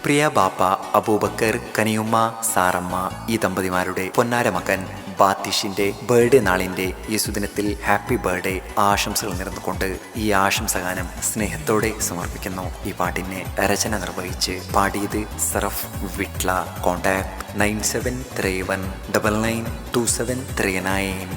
പ്രിയ ബാപ്പ അബൂബക്കർ, കനിയുമ്മ സാറമ്മ ഈ ദമ്പതിമാരുടെ പൊന്നാര മകൻ ബാത്തിഷിന്റെ ബർത്ത്ഡേ നാളിന്റെ ഈ സുദിനത്തിൽ ഹാപ്പി ബർത്ത്ഡേ ആശംസകൾ നേർന്നുകൊണ്ട് ഈ ആശംസഗാനം സ്നേഹത്തോടെ സമർപ്പിക്കുന്നു. ഈ പാട്ടിനെ രചന നിർവഹിച്ച് പാടിയത് സറഫ് വിട്ല. കോൺടാക്ട് 9731992739.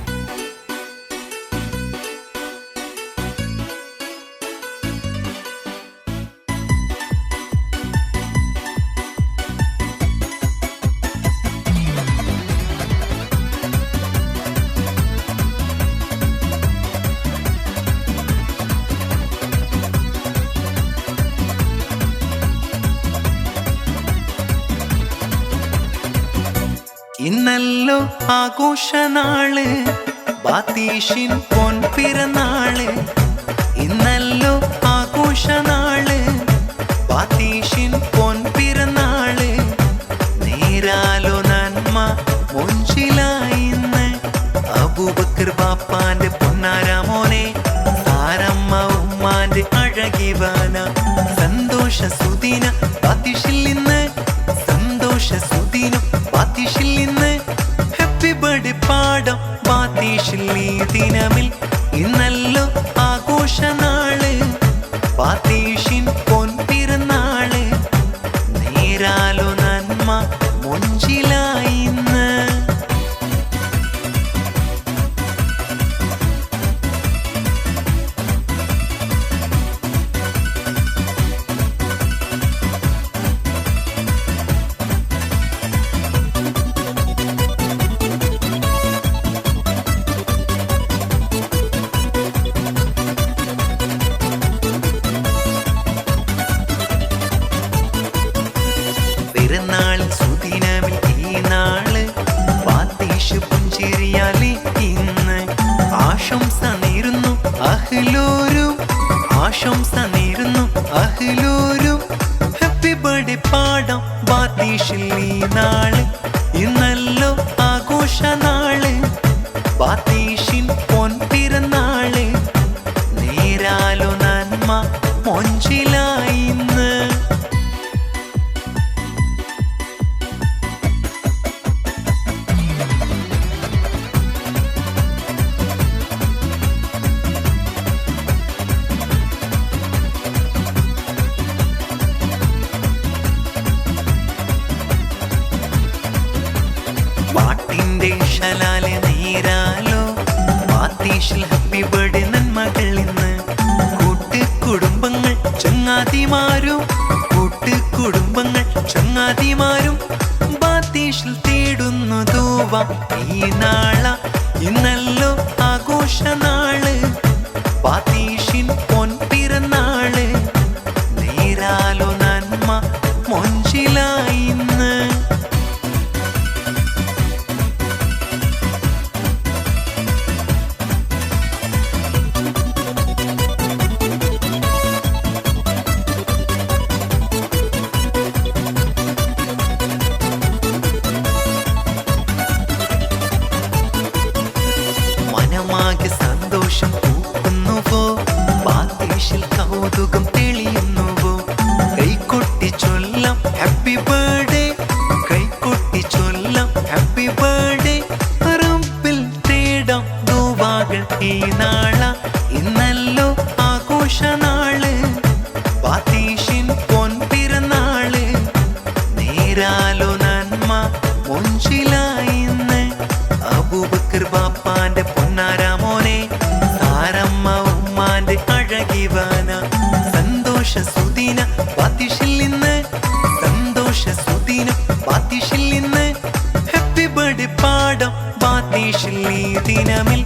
ഇന്നല്ലോ ആഘോഷനാള്, ബാത്തീഷിൻ പൊൻപിറന്നാള്. ഇന്നല്ലോ ആഘോഷനാള്, ബാത്തീഷിൻ പൊൻപിറന്നാള്. നേരാലോ നന്മ മൊഞ്ചിലായിന്ന് അബൂബക്കർ ബാപ്പാന്റെ പൊന്നാരാമോനെ, സാരമ്മ ഉമ്മാന്റെ അഴകിവാന. സന്തോഷ സുദിന ബാത്തീഷിൽ നിന്ന്, സന്തോഷ സുദിനം ബാത്തീഷിൽ നിന്ന്. ഹാപ്പി ബർത്ത്ഡേ പാടാം ബാത്തീഷിൽ ഈ ദിനമിൽ. ഇന്നല്ലോ ആഘോഷനാള്, ബാത്തീഷിൻ പൊൻപിറന്നാള്. നേരാലോ നന്മ മൊഞ്ചിലായിന്ന്. പെരുന്നാളിൻ സുദിനമിൽ ഈ നാള്, ബാത്തീഷ് പുഞ്ചിരിയാലേ ഇന്ന്. ആശംസ നേരുന്നു അഹ്ലൂരും, ആശംസ നേരുന്നു അഹ്ലൂരും. ഹാപ്പി ബർത്ത്ഡേ പാടാം ബാത്തീഷിൽ ഈ നാള്. ഇന്നല്ലോ ആഘോഷനാള്, ബാത്തീഷിൻ പൊൻപിറന്നാള്. നേരാലോ നന്മ മൊഞ്ചിലായിന്ന്. പാട്ടിന്റെ ശലാലെ നേരാലോ, ബാത്തീഷിൽ ഹാപ്പി ബർത്ത്ഡേ നന്മകൾ ഇന്ന്. കൂട്ടുകുടുംബങ്ങൾ ചങ്ങാതിമാരും, കൂട്ടുകുടുംബങ്ങൾ ചങ്ങാതിമാരും ബാത്തീഷിൽ തേടുന്നു ദുവ ഈ നാള. ഇന്നല്ലോ ആഘോഷനാള്, ബാത്തീഷിൻ പൊൻപിറന്നാള്. നേരാലോ നന്മ മൊഞ്ചിലായിന്ന്. മനമാകെ സന്തോഷം പൂക്കുന്നുവോ, ബാത്തീഷിൽ കൗതുകം തെളിയുന്നുവോ. കൈകൊട്ടി ചൊല്ലാം ഹാപ്പി ബർത്ത്ഡേ, കൈകൊട്ടി ചൊല്ലാം ഹാപ്പി ബർത്ത്ഡേ. റബ്ബിൽ തേടാം ദുആകൾ ഈ നാള. ഇന്നല്ലോ ആഘോഷനാള്, ബാത്തീഷിൻ പൊൻപിറന്നാള്. നേരാലോ നന്മ മൊഞ്ചിലായിന്ന് അബൂബക്കർ ബാപ്പാന്റെ പൊന്നാരാമോനെ, സാരമ്മ ഉമ്മാന്റെ അഴകിവാന. സന്തോഷ സുദിന ബാത്തീഷിൽ നിന്ന്, സന്തോഷ സുദിനം ബാത്തീഷിൽ നിന്ന്. ഹാപ്പി ബർത്ത്ഡേ പാടാം ബാത്തീഷിൽ ഈ ദിനമിൽ.